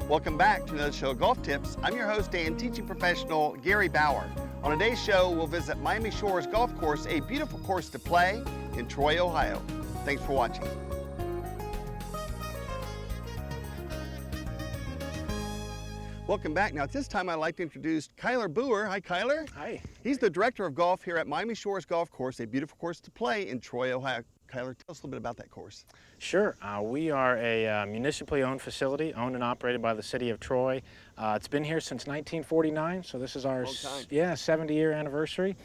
Welcome back to another show of Golf Tips. I'm your host and teaching professional, Gary Bauer. On today's show, we'll visit Miami Shores Golf Course, a beautiful course to play in Troy, Ohio. Thanks for watching. Welcome back. Now, at this time, I'd like to introduce Kyler Booher. Hi, Kyler. Hi. He's the director of golf here at Miami Shores Golf Course, a beautiful course to play in Troy, Ohio. Kyler, tell us a little bit about that course. Sure. We are a municipally owned facility, owned and operated by the city of Troy. It's been here since 1949, so this is our 70-year anniversary.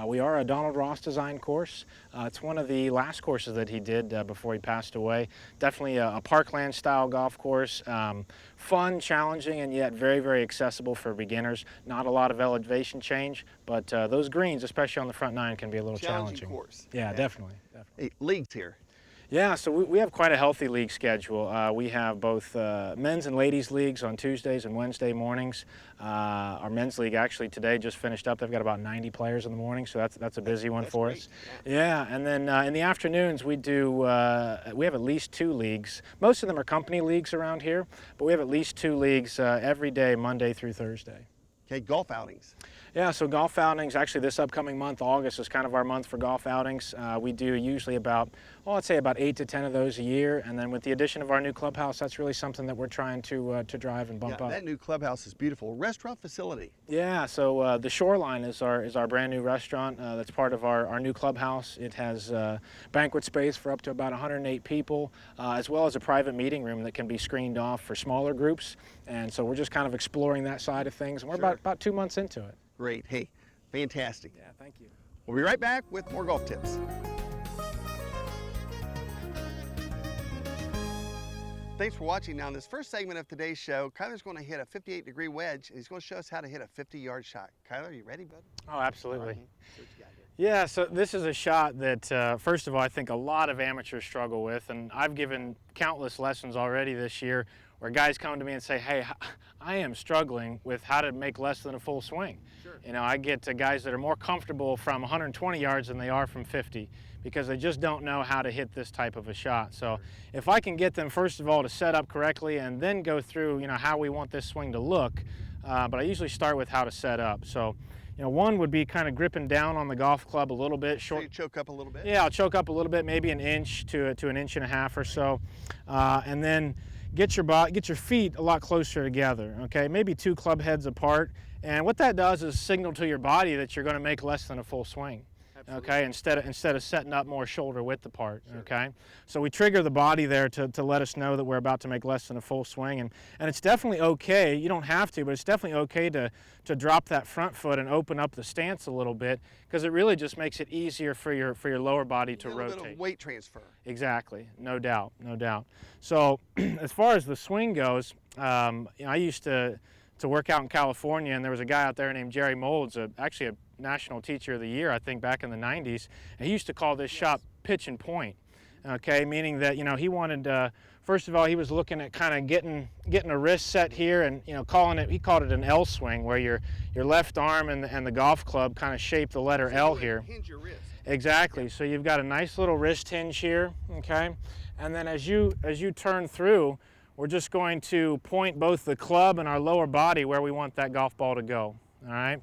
We are a Donald Ross design course. It's one of the last courses that he did before he passed away. Definitely a parkland style golf course. Fun, challenging, and yet very, very accessible for beginners. Not a lot of elevation change, but those greens, especially on the front nine, can be a little challenging. Course. Yeah, definitely. Hey, leagues here. Yeah, so we have quite a healthy league schedule. We have both men's and ladies leagues on Tuesdays and Wednesday mornings. Our men's league actually today just finished up. They've got about 90 players in the morning, so that's a busy one for us. Yeah, and then in the afternoons we have at least 2 leagues. Most of them are company leagues around here, but we have at least 2 leagues every day, Monday through Thursday. Okay, golf outings. Yeah, so golf outings, actually this upcoming month, August, is kind of our month for golf outings. We do usually about, I'd say about 8 to 10 of those a year, and then with the addition of our new clubhouse, that's really something that we're trying to drive and bump up. That new clubhouse is beautiful. Restaurant facility. Yeah, so the Shoreline is our brand new restaurant. That's part of our new clubhouse. It has banquet space for up to about 108 people, as well as a private meeting room that can be screened off for smaller groups. And so we're just kind of exploring that side of things, and we're about 2 months into it. Great. Hey, fantastic. Yeah, thank you. We'll be right back with more golf tips. Thanks for watching. Now, in this first segment of today's show, Kyler's going to hit a 58-degree wedge, and he's going to show us how to hit a 50-yard shot. Kyler, you ready, bud? Oh, absolutely. Right. See what you got here. Yeah, so this is a shot that, first of all, I think a lot of amateurs struggle with, and I've given countless lessons already this year where guys come to me and say, hey, I am struggling with how to make less than a full swing. Sure. You know, I get guys that are more comfortable from 120 yards than they are from 50 because they just don't know how to hit this type of a shot. So if I can get them, first of all, to set up correctly and then go through, you know, how we want this swing to look, but I usually start with how to set up. So, you know, one would be kind of gripping down on the golf club a little bit. So you choke up a little bit? Yeah, I'll choke up a little bit, maybe an inch to an inch and a half or so. And then get your feet a lot closer together, okay? Maybe 2 club heads apart. And what that does is signal to your body that you're going to make less than a full swing. Absolutely. Okay, instead of setting up more shoulder width apart. Sure. Okay, so we trigger the body there to let us know that we're about to make less than a full swing, and it's definitely okay. You don't have to, but it's definitely okay to drop that front foot and open up the stance a little bit, because it really just makes it easier for your lower body to rotate. A bit of weight transfer. Exactly, no doubt, no doubt. So as far as the swing goes, you know, I used to work out in California, and there was a guy out there named Jerry Molds, actually a National Teacher of the Year, I think, back in the 90s, and he used to call this shot pitch and point, okay, meaning that, you know, he wanted, first of all, he was looking at kind of getting a wrist set here, and, you know, he called it an L swing, where your left arm and the golf club kind of shape the letter L here. Hinge your wrist. Exactly, yeah. So you've got a nice little wrist hinge here, okay, and then as you turn through, we're just going to point both the club and our lower body where we want that golf ball to go, all right?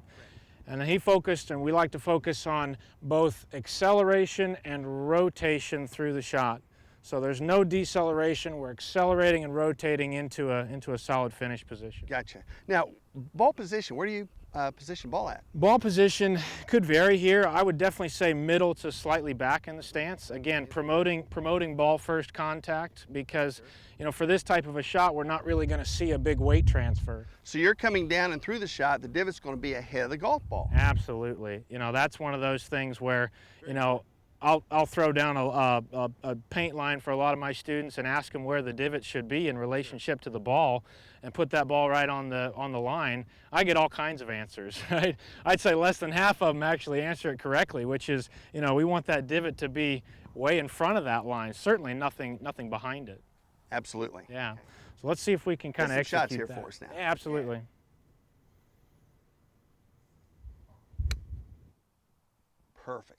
And then he focused, and we like to focus on both acceleration and rotation through the shot. So there's no deceleration. We're accelerating and rotating into a solid finish position. Gotcha. Now, ball position, where do you position ball at? Ball position could vary here. I would definitely say middle to slightly back in the stance. Again, promoting ball first contact, because, you know, for this type of a shot, we're not really going to see a big weight transfer. So you're coming down and through the shot, the divot's going to be ahead of the golf ball. Absolutely. You know, that's one of those things where, you know, I'll throw down a paint line for a lot of my students and ask them where the divot should be in relationship to the ball, and put that ball right on the line. I get all kinds of answers, right? I'd say less than half of them actually answer it correctly, which is, you know, we want that divot to be way in front of that line. Certainly nothing behind it. Absolutely. Yeah. So let's see if we can kind of execute shots here that. for us now. Yeah, absolutely. Perfect.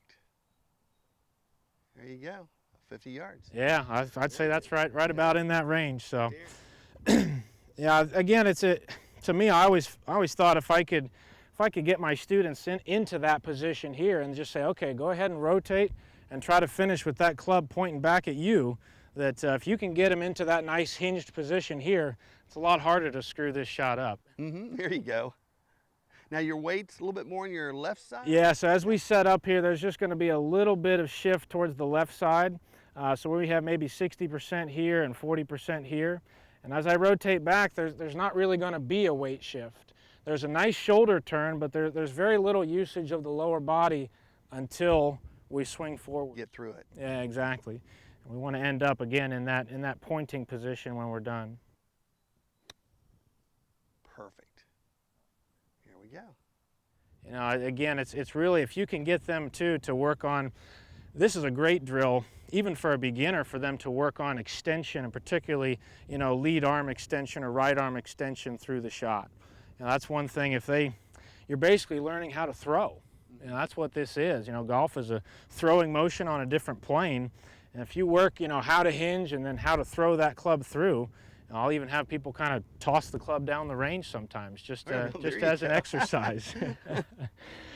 There you go, 50 yards. Yeah, I'd say that's right about in that range. So, Yeah, again, to me, I always thought if I could get my students into that position here and just say, okay, go ahead and rotate and try to finish with that club pointing back at you, that if you can get them into that nice hinged position here, it's a lot harder to screw this shot up. There you go. Now your weight's a little bit more on your left side? Yeah, so as we set up here, there's just going to be a little bit of shift towards the left side. So we have maybe 60% here and 40% here. And as I rotate back, there's not really going to be a weight shift. There's a nice shoulder turn, but there's very little usage of the lower body until we swing forward. Get through it. Yeah, exactly. And we want to end up again in that pointing position when we're done. Perfect. Here we go. You know, again, it's really, if you can get them to work on, this is a great drill, even for a beginner, for them to work on extension, and particularly, you know, lead arm extension or right arm extension through the shot. You know, that's one thing. You're basically learning how to throw. You know, that's what this is. You know, golf is a throwing motion on a different plane. And if you work, you know, how to hinge and then how to throw that club through, I'll even have people kind of toss the club down the range sometimes, just as an exercise.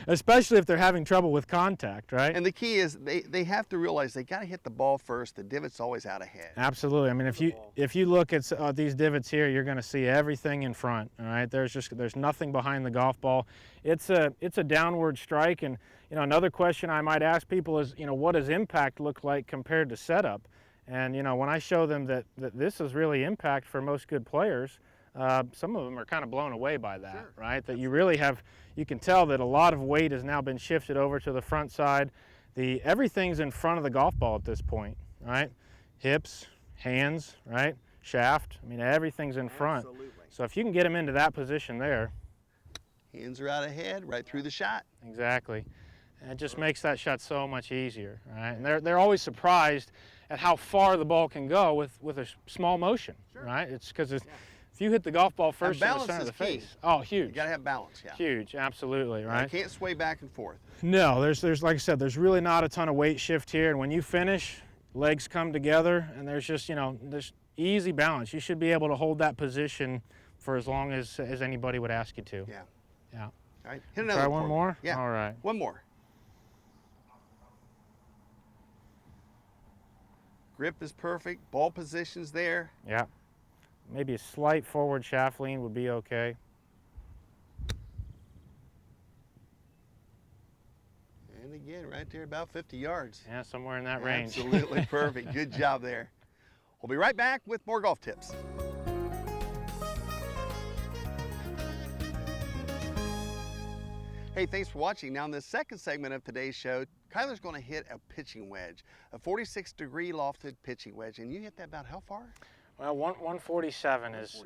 Especially if they're having trouble with contact, right? And the key is they have to realize they got to hit the ball first. The divot's always out ahead. Absolutely. I mean, if you look at these divots here, you're going to see everything in front. All right, there's nothing behind the golf ball. It's a downward strike, and you know, another question I might ask people is, you know, what does impact look like compared to setup? And you know, when I show them that this is really impact for most good players, some of them are kind of blown away by that, sure. Right? That you can tell that a lot of weight has now been shifted over to the front side. Everything's in front of the golf ball at this point, right? Hips, hands, right? Shaft. I mean, everything's in front. Absolutely. So if you can get them into that position there, hands are out ahead, right through the shot. Exactly. And it just makes that shot so much easier, right? And they're always surprised at how far the ball can go with a small motion, sure. Right? It's because if you hit the golf ball first in the center of the face, oh, huge. You got to have balance, yeah. Huge, absolutely, right? You can't sway back and forth. No, there's like I said, there's really not a ton of weight shift here. And when you finish, legs come together, and there's just, you know, there's easy balance. You should be able to hold that position for as long as anybody would ask you to. Yeah. Yeah. All right, hit another Try one more? Yeah. All right. One more. Grip is perfect. Ball position's there. Yeah. Maybe a slight forward shaft lean would be okay. And again, right there, about 50 yards. Yeah, somewhere in that range. Absolutely perfect. Good job there. We'll be right back with more golf tips. Hey, thanks for watching. Now in the second segment of today's show, Kyler's going to hit a pitching wedge, a 46-degree lofted pitching wedge, and you hit that about how far? Well, 147 is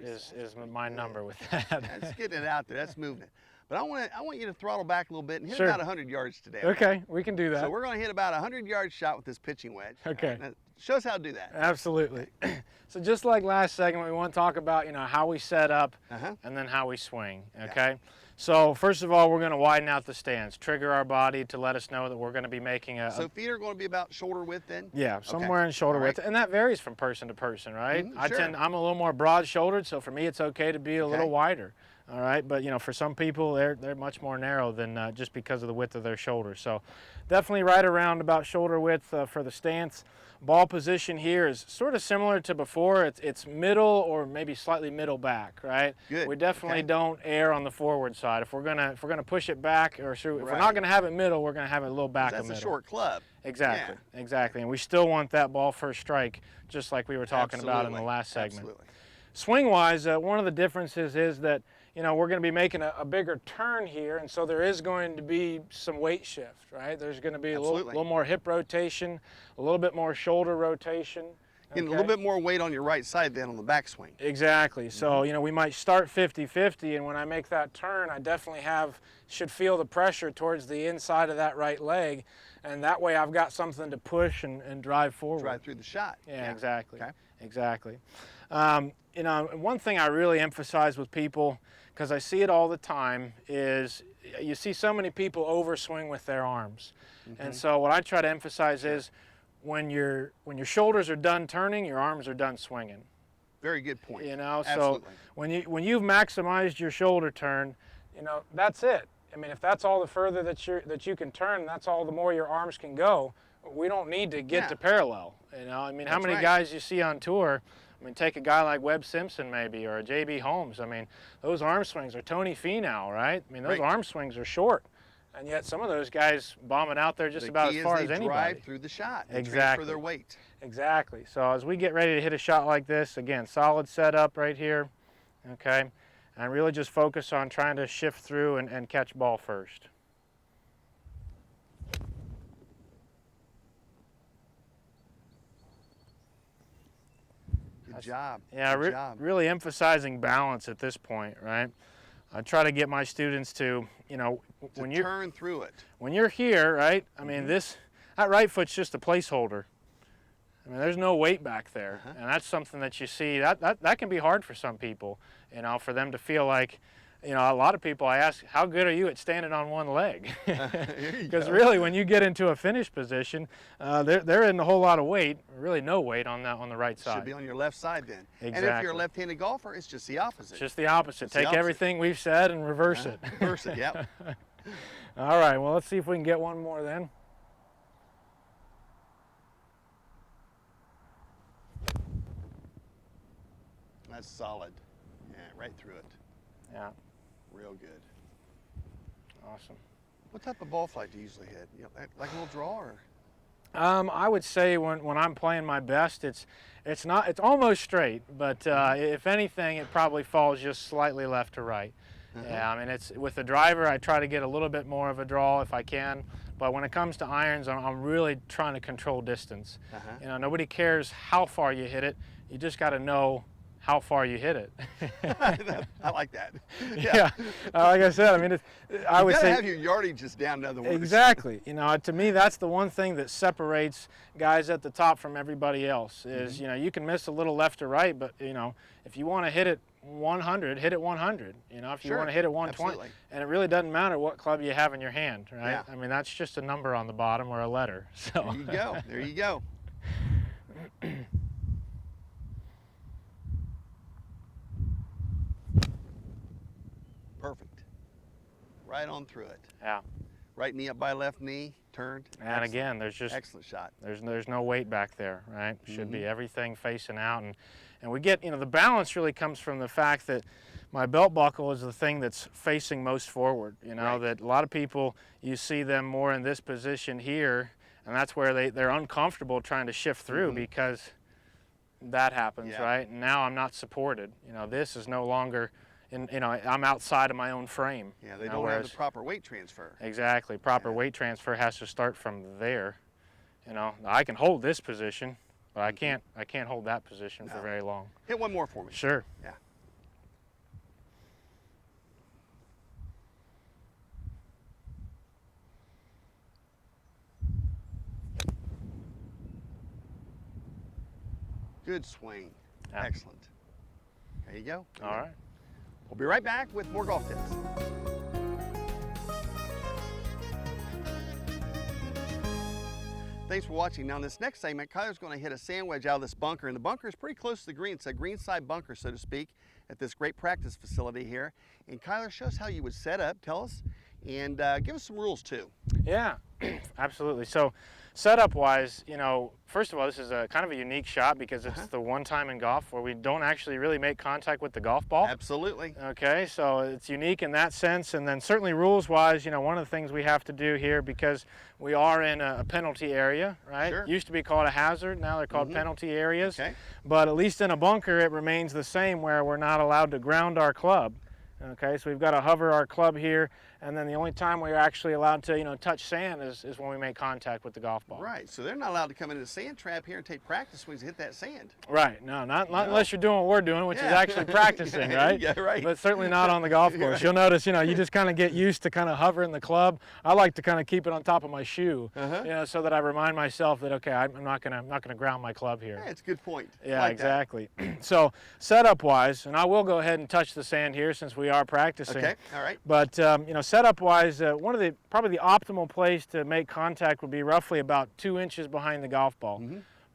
my number with that. That's getting it out there. That's moving it. But I want you to throttle back a little bit and hit Sure. about 100 yards today. Okay, we can do that. So we're going to hit about a 100-yard shot with this pitching wedge. Okay. Now, show us how to do that. Absolutely. So just like last segment, we want to talk about, you know, how we set up and then how we swing, okay? Yeah. So first of all, we're going to widen out the stance, trigger our body to let us know that we're going to be making So feet are going to be about shoulder width then? Yeah, somewhere in shoulder width. And that varies from person to person, right? Sure. I'm a little more broad-shouldered, so for me it's okay to be a little wider. All right, but you know, for some people they're much more narrow than just because of the width of their shoulders. So definitely right around about shoulder width for the stance. Ball position here is sort of similar to before. It's middle or maybe slightly middle back, right? Good. We definitely don't err on the forward side. If we're gonna push it back, or if we're not gonna have it middle, we're gonna have it a little back of middle. That's a short club. Exactly, exactly. And we still want that ball first strike, just like we were talking about in the last segment. Absolutely. Swing-wise, one of the differences is that, you know, we're going to be making a bigger turn here, and so there is going to be some weight shift, right? There's going to be a little more hip rotation, a little bit more shoulder rotation. Getting a little bit more weight on your right side than on the backswing. Exactly. So, you know, we might start 50-50, and when I make that turn, I definitely should feel the pressure towards the inside of that right leg, and that way I've got something to push and drive forward. Drive through the shot. Yeah, exactly. Okay. Exactly. You know, one thing I really emphasize with people, because I see it all the time, is you see so many people overswing with their arms. And so what I try to emphasize is when your shoulders are done turning, your arms are done swinging. Very good point. You know, Absolutely. so when you've maximized your shoulder turn, you know, that's it. I mean, if that's all the further that you can turn, that's all the more your arms can go. We don't need to get to parallel. You know, I mean, how many guys you see on tour? I mean, take a guy like Webb Simpson maybe, or a J.B. Holmes. I mean, those arm swings, or Tony Finau, right? I mean, those arm swings are short, and yet some of those guys bomb it out there just about as far as anybody. Drive through the shot. They exactly. Transfer their weight. Exactly. So as we get ready to hit a shot like this, again, solid setup right here, okay, and really just focus on trying to shift through and catch ball first. Good job. Yeah, Good job. Really emphasizing balance at this point, right? I try to get my students to, you know, when you turn through it. When you're here, right? I mean, that right foot's just a placeholder. I mean, there's no weight back there, and that's something that you see. That can be hard for some people, you know, for them to feel like, you know, a lot of people I ask, how good are you at standing on one leg? Because really, when you get into a finish position, there isn't a whole lot of weight, really no weight on the right side. Should be on your left side then. Exactly. And if you're a left-handed golfer, it's just the opposite. It's just the opposite. Take everything we've said and reverse it. Reverse it, yep. All right, well, let's see if we can get one more then. That's solid. Yeah, right through it. Yeah. Real good. Awesome. What type of ball flight do you usually hit? You know, like a little draw, or? I would say when I'm playing my best, it's almost straight, but if anything, it probably falls just slightly left to right. Yeah, I mean, it's with the driver, I try to get a little bit more of a draw if I can, but when it comes to irons, I'm really trying to control distance. You know, nobody cares how far you hit it. You just got to know how far you hit it. I like that. Yeah, like I said, I mean, I would say you gotta have your yardage just down, in other words. Exactly. You know, to me, that's the one thing that separates guys at the top from everybody else is, you know, you can miss a little left or right, but, you know, if you want to hit it 100, hit it 100. You know, if you want to hit it 120, absolutely. And it really doesn't matter what club you have in your hand, right? Yeah. I mean, that's just a number on the bottom or a letter. So. There you go. There you go. Perfect. Right on through it. Yeah. Right knee up by left knee, turned. And excellent. Again, there's just excellent shot. There's no weight back there, right? Should be everything facing out, and we get, you know, the balance really comes from the fact that my belt buckle is the thing that's facing most forward. You know, that a lot of people, you see them more in this position here, and that's where they're uncomfortable trying to shift through because that happens, right? And now I'm not supported. You know, this is no longer. You know, I'm outside of my own frame. Yeah, they don't have the proper weight transfer. Exactly. Proper weight transfer has to start from there. You know, I can hold this position, but I can't hold that position for very long. Hit one more for me. Sure. Yeah. Good swing. Yeah. Excellent. There you go. All right. We'll be right back with more golf tips. Thanks for watching. Now in this next segment, Kyler's going to hit a sand wedge out of this bunker, and the bunker is pretty close to the green. It's a greenside bunker, so to speak, at this great practice facility here. And Kyler, show us how you would set up, tell us, and give us some rules too. Yeah, absolutely. So setup-wise, you know, first of all, this is a kind of a unique shot because it's the one time in golf where we don't actually really make contact with the golf ball. Absolutely. Okay, so it's unique in that sense, and then certainly rules-wise, you know, one of the things we have to do here, because we are in a penalty area, right? Sure. Used to be called a hazard, now they're called penalty areas. Okay. But at least in a bunker, it remains the same, where we're not allowed to ground our club. Okay, so we've got to hover our club here, and then the only time we're actually allowed to, you know, touch sand is when we make contact with the golf ball. Right, so they're not allowed to come into the sand trap here and take practice swings and hit that sand. Right, no, not unless you're doing what we're doing, which is actually practicing, right? Yeah, right. But certainly not on the golf course. Right. You'll notice, you know, you just kind of get used to kind of hovering the club. I like to kind of keep it on top of my shoe, you know, so that I remind myself that, okay, I'm not gonna ground my club here. Yeah, it's a good point. Yeah, like exactly. So setup-wise, and I will go ahead and touch the sand here since we are practicing. Okay, all right. But you know, setup-wise, probably the optimal place to make contact would be roughly about 2 inches behind the golf ball.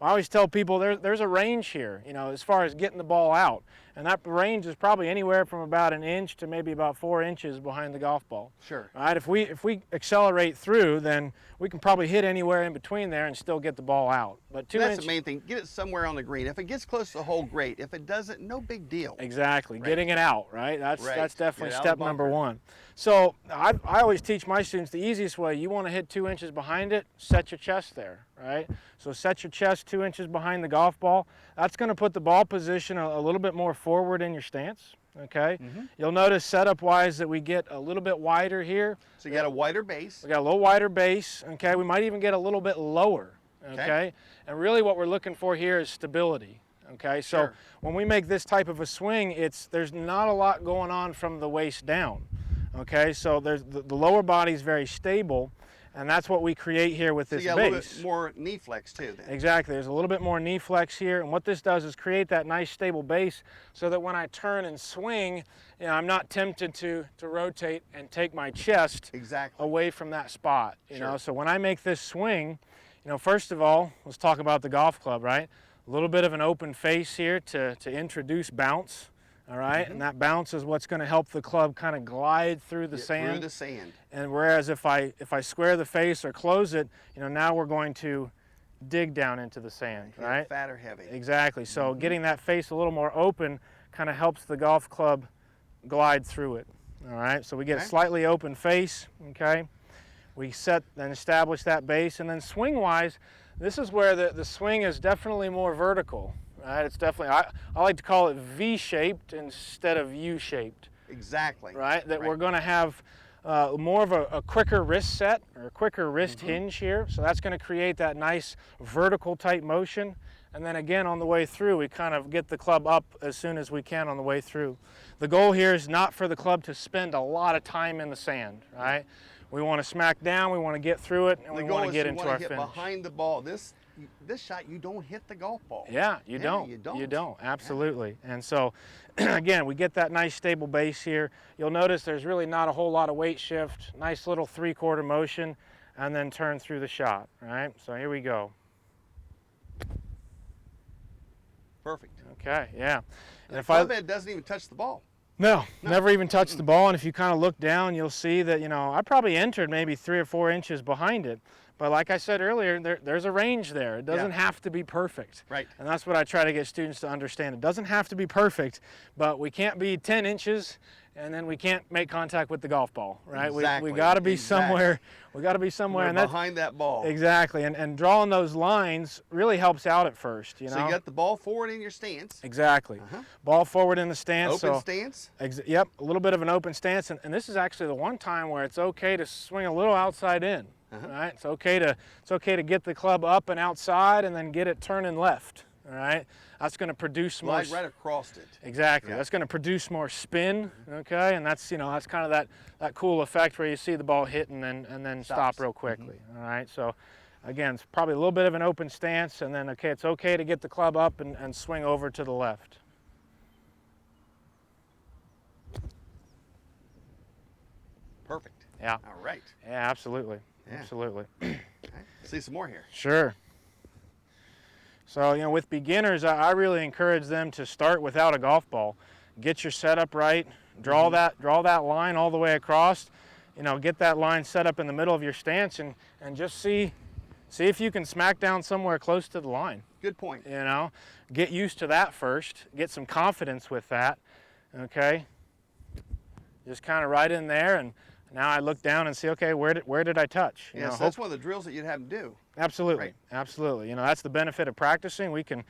I always tell people there's a range here, as far as getting the ball out. And that range is probably anywhere from about an inch to maybe about 4 inches behind the golf ball. Sure. All right, if we accelerate through, then we can probably hit anywhere in between there and still get the ball out. But that's the main thing. Get it somewhere on the green. If it gets close to the hole, great. If it doesn't, no big deal. Exactly. Right. Getting it out, right? That's definitely step number one. So I always teach my students the easiest way. You want to hit 2 inches behind it, set your chest there, right? So set your chest 2 inches behind the golf ball. That's going to put the ball position a little bit more forward in your stance, okay? You'll notice setup-wise that we get a little bit wider here. So you got a wider base. We got a little wider base, okay? We might even get a little bit lower, okay? And really what we're looking for here is stability. Okay, so Sure. when we make this type of a swing, there's not a lot going on from the waist down. Okay, so there's the lower body is very stable, and that's what we create here with this so you got base. a little bit more knee flex too then. Exactly, there's a little bit more knee flex here, and what this does is create that nice stable base so that when I turn and swing, I'm not tempted to rotate and take my chest away from that spot. You know, so when I make this swing, first of all, let's talk about the golf club, right? A little bit of an open face here to introduce bounce, all right? And that bounce is what's going to help the club kind of glide through the sand. Through the sand. And whereas if I square the face or close it, now we're going to dig down into the sand, right? Fat or heavy. Exactly. So getting that face a little more open kind of helps the golf club glide through it, all right? So we get a slightly open face, okay? We set and establish that base, and then swing-wise, this is where the swing is definitely more vertical, right? It's definitely, I like to call it V-shaped instead of U-shaped. Exactly. Right? That we're going to have more of a quicker wrist set or a quicker wrist hinge here. So that's going to create that nice vertical type motion. And then again, on the way through, we kind of get the club up as soon as we can on the way through. The goal here is not for the club to spend a lot of time in the sand, right? We want to smack down, we want to get through it, and we want to get into our finish. Behind the ball. This shot, you don't hit the golf ball. Yeah, you don't. You don't, absolutely. And so, again, we get that nice stable base here. You'll notice there's really not a whole lot of weight shift. Nice little 3/4 motion, and then turn through the shot, right? So here we go. Perfect. Okay, yeah. And the club head doesn't even touch the ball. No, never even touched the ball, and if you kind of look down, you'll see that, I probably entered maybe 3 or 4 inches behind it. But like I said earlier, there's a range there. It doesn't have to be perfect. Right. And that's what I try to get students to understand. It doesn't have to be perfect, but we can't be 10 inches and then we can't make contact with the golf ball, right? Exactly. We got to be somewhere. We got to be somewhere. And behind that ball. Exactly. And drawing those lines really helps out at first, So you got the ball forward in your stance. Exactly. Ball forward in the stance. Open stance? Yep, a little bit of an open stance. And this is actually the one time where it's okay to swing a little outside in. Right? It's okay to get the club up and outside and then get it turning left. All right? That's going to produce more. Glide right across it. Exactly. That's going to produce more spin. Okay, and that's that's kind of that cool effect where you see the ball hit and then stop real quickly. All right. So again, it's probably a little bit of an open stance, and then it's okay to get the club up and swing over to the left. Perfect. Yeah. All right. Yeah, absolutely. Yeah. Absolutely. Okay. See some more here. Sure. So, with beginners, I really encourage them to start without a golf ball. Get your setup right, draw that line all the way across, get that line set up in the middle of your stance and just see if you can smack down somewhere close to the line. Good point. Get used to that first, get some confidence with that, okay? Just kind of right in there, and now I look down and see, okay, where did I touch? So that's one of the drills that you'd have to do. Absolutely, right. Absolutely. That's the benefit of practicing. We can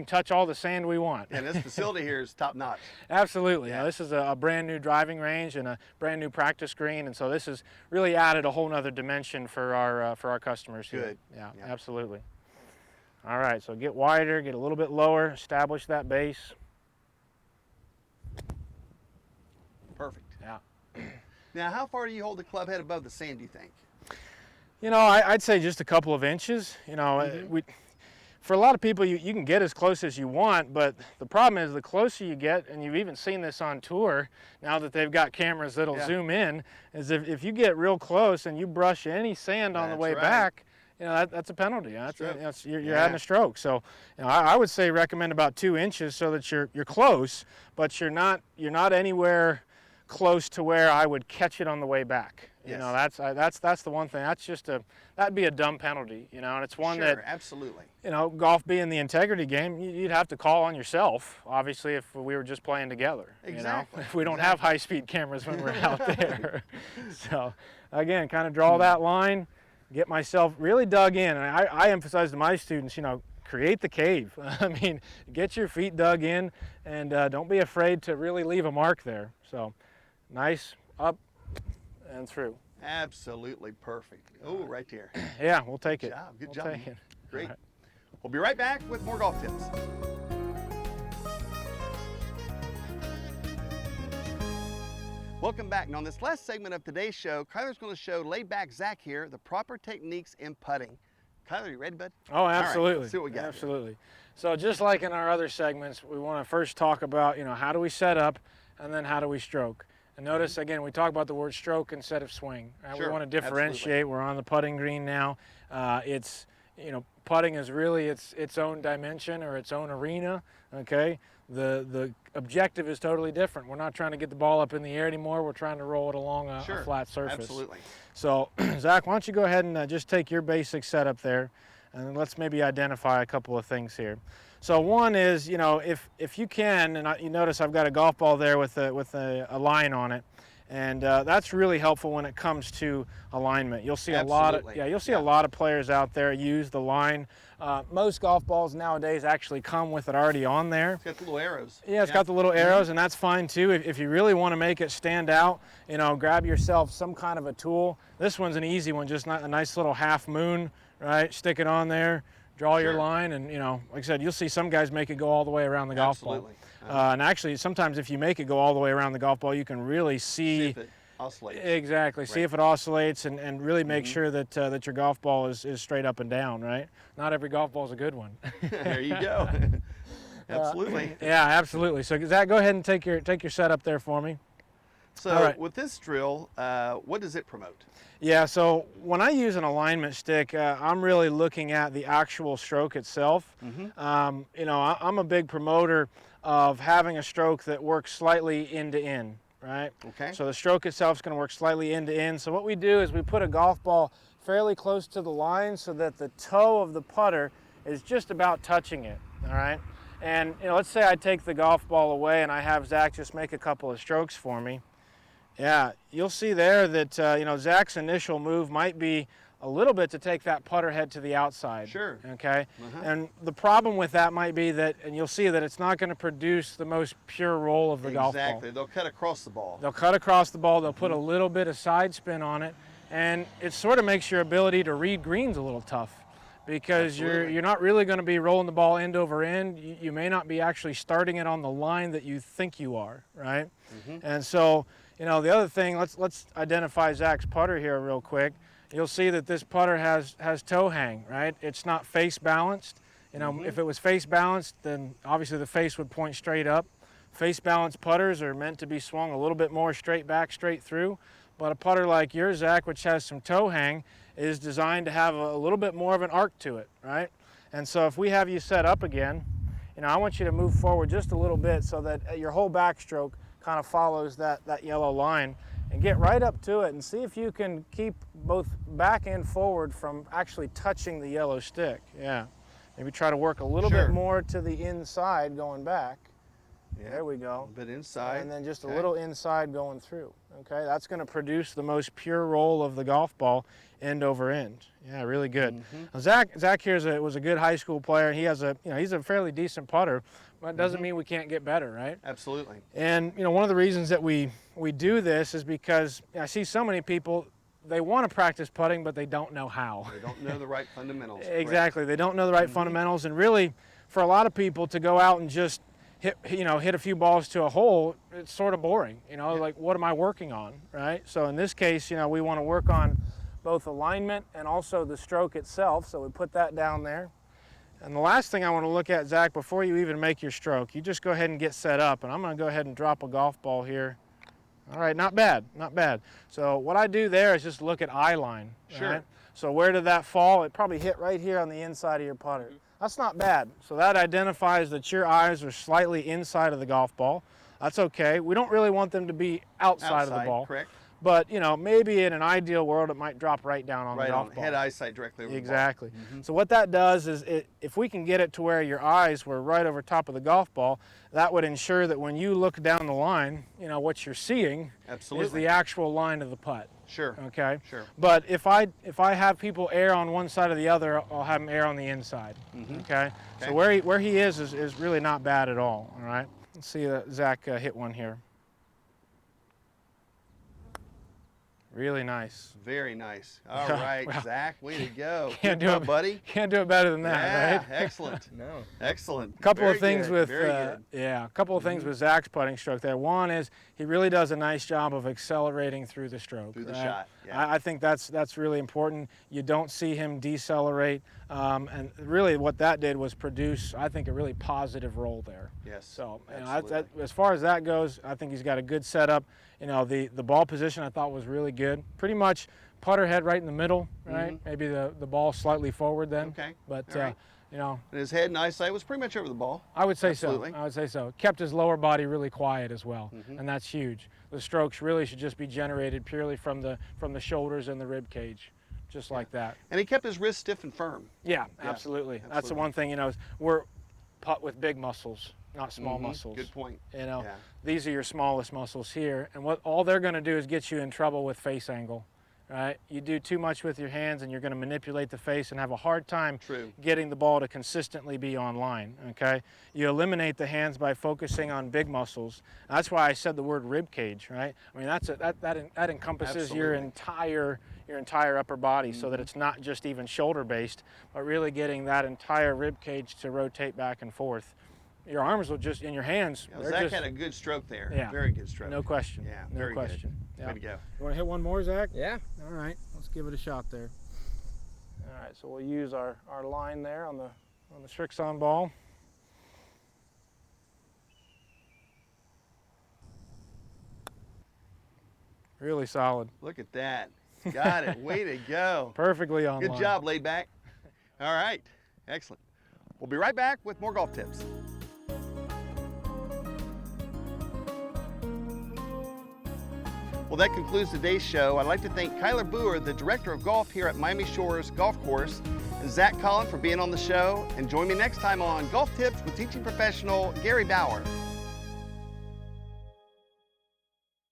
touch all the sand we want. And this facility here is top notch. Absolutely. Yeah. This is a brand new driving range and a brand new practice green, and so this has really added a whole nother dimension for our customers here. Good. Yeah, absolutely. All right, so get wider, get a little bit lower, establish that base. Perfect. Yeah. Now, how far do you hold the club head above the sand, do you think? I'd say just a couple of inches. For a lot of people, you can get as close as you want, but the problem is the closer you get, and you've even seen this on tour, now that they've got cameras that'll zoom in, is if you get real close and you brush any sand on the way back, that's a penalty. You're Yeah. adding a stroke. So I would say recommend about 2 inches so that you're close, but you're not anywhere close to where I would catch it on the way back. Yes. That's the one thing. That'd be a dumb penalty, and it's one that, absolutely. golf being the integrity game, you'd have to call on yourself, obviously, if we were just playing together. Exactly. If we don't have high-speed cameras when we're out there. So, again, kind of draw that line, get myself really dug in. And I emphasize to my students, create the cave. I mean, get your feet dug in, and don't be afraid to really leave a mark there. So, nice, up, and through. Absolutely perfect. Oh, right there. Yeah, we'll take it. Good job. Take it. Great. Right. We'll be right back with more golf tips. Welcome back. Now, on this last segment of today's show, Kyler's going to show Laid Back Zac here the proper techniques in putting. Kyler, you ready, bud? Oh, absolutely. All right, let's see what we got. Absolutely. So just like in our other segments, we want to first talk about, how do we set up, and then how do we stroke. And notice, again, we talk about the word stroke instead of swing. Right? Sure, we want to differentiate. absolutely. We're on the putting green now. Putting is really its own dimension or its own arena, okay? The objective is totally different. We're not trying to get the ball up in the air anymore. We're trying to roll it along a flat surface. Absolutely. So, Zac, why don't you go ahead and just take your basic setup there, and then let's maybe identify a couple of things here. So one is, if you can, and you notice I've got a golf ball there with a line on it, and that's really helpful when it comes to alignment. You'll see a lot of players out there use the line. Most golf balls nowadays actually come with it already on there. It's got the little arrows. Yeah, it's got the little arrows, and that's fine too. If you really want to make it stand out, grab yourself some kind of a tool. This one's an easy one, just a nice little half moon, right? Stick it on there. Draw your line, and like I said, you'll see some guys make it go all the way around the golf ball. And actually, sometimes if you make it go all the way around the golf ball, you can really see if it oscillates. Exactly. Right. See if it oscillates, and really make sure that that your golf ball is straight up and down. Right. Not every golf ball is a good one. There you go. Absolutely. Yeah, absolutely. So Zac, go ahead and take your setup there for me. So with this drill, what does it promote? Yeah, so when I use an alignment stick, I'm really looking at the actual stroke itself. I'm a big promoter of having a stroke that works slightly end to end, right? Okay. So the stroke itself is going to work slightly end to end. So what we do is we put a golf ball fairly close to the line so that the toe of the putter is just about touching it, all right? And let's say I take the golf ball away and I have Zac just make a couple of strokes for me. Yeah, you'll see there that Zac's initial move might be a little bit to take that putter head to the outside. Sure. Okay. And the problem with that might be that, and you'll see that it's not going to produce the most pure roll of the golf ball. Exactly. They'll cut across the ball. They'll cut across the ball. They'll put a little bit of side spin on it, and it sort of makes your ability to read greens a little tough, because you're not really going to be rolling the ball end over end. You may not be actually starting it on the line that you think you are, right? And so, the other thing, let's identify Zac's putter here real quick. You'll see that this putter has toe hang, right? It's not face balanced. If it was face balanced, then obviously the face would point straight up. Face balanced putters are meant to be swung a little bit more straight back, straight through. But a putter like yours, Zac, which has some toe hang, is designed to have a little bit more of an arc to it, right? And so if we have you set up again, I want you to move forward just a little bit so that your whole backstroke kind of follows that yellow line, and get right up to it and see if you can keep both back and forward from actually touching the yellow stick. Yeah. Maybe try to work a little bit more to the inside going back. Yeah. There we go. A bit inside. And then just a little inside going through. Okay, that's going to produce the most pure roll of the golf ball end over end. Yeah, really good. Zac here was a good high school player. He has he's a fairly decent putter, but it doesn't mean we can't get better, right? Absolutely. And one of the reasons that we do this is because I see so many people, they want to practice putting, but they don't know how. They don't know the right fundamentals. Exactly. They don't know the right fundamentals, and really, for a lot of people to go out and just hit a few balls to a hole, it's sort of boring. Like, what am I working on, right? So in this case, we want to work on both alignment and also the stroke itself. So we put that down there. And the last thing I want to look at, Zac, before you even make your stroke, you just go ahead and get set up. And I'm going to go ahead and drop a golf ball here All right, not bad, not bad. So what I do there is just look at eye line. Sure. Right? So where did that fall? It probably hit right here on the inside of your putter. That's not bad. So that identifies that your eyes are slightly inside of the golf ball. That's okay. We don't really want them to be outside of the ball. Correct. But, you know, maybe in an ideal world, it might drop right down on the golf ball. Right on, head eyesight directly over Exactly. the ball. So what that does is, if we can get it to where your eyes were right over top of the golf ball, that would ensure that when you look down the line, you know, what you're seeing is the actual line of the putt. Sure. Okay. Sure. But if I have people err on one side or the other, I'll have them err on the inside. Okay. So where he is really not bad at all. All right. Let's see Zac hit one here. Really nice. Very nice. All right, well, Zac, way to go. Can't Good do job, it, buddy. Can't do it better than that, Yeah, right? excellent. No. Excellent. A couple Very of things good. with Very good. yeah, a couple of things with Zac's putting stroke there. One is he really does a nice job of accelerating through the stroke. Through the right? shot. Yeah. I think that's really important. You don't see him decelerate, and really what that did was produce, I think, a really positive roll there. Yes. So you know, absolutely. as far as that goes, I think he's got a good setup. You know, the ball position I thought was really good. Pretty much putter head right in the middle, right? Maybe the ball slightly forward then. Okay. But All right. you know, And his head and eyesight was pretty much over the ball. I would say Absolutely. so. I would say so. Kept his lower body really quiet as well, and that's huge. The strokes really should just be generated purely from the shoulders and the rib cage, just like that. And he kept his wrist stiff and firm. Yeah, absolutely. That's the absolutely. one thing, you know, is we're putt with big muscles, not small muscles. Good point. You know, Yeah. these are your smallest muscles here, and what all they're going to do is get you in trouble with face angle. Right? You do too much with your hands and you're going to manipulate the face and have a hard time getting the ball to consistently be on line, okay? You eliminate the hands by focusing on big muscles. That's why I said the word rib cage, right? I mean, that encompasses your entire upper body so that it's not just even shoulder based, but really getting that entire rib cage to rotate back and forth. Your arms will just, in your hands. Yeah, Zac had a good stroke there. Yeah. Very good stroke. No question. Yeah, no very question. good. Yeah. Way to go. You want to hit one more, Zac? Yeah. All right, let's give it a shot there. All right, so we'll use our line there on the Srixon ball. Really solid. Look at that. Got it. Way to go. Perfectly on Good line. job, Laid Back. All right. Excellent. We'll be right back with more golf tips. Well, that concludes today's show. I'd like to thank Kyler Booher, the Director of Golf here at Miami Shores Golf Course, and Zac Collin for being on the show. And join me next time on Golf Tips with teaching professional Gary Bauer.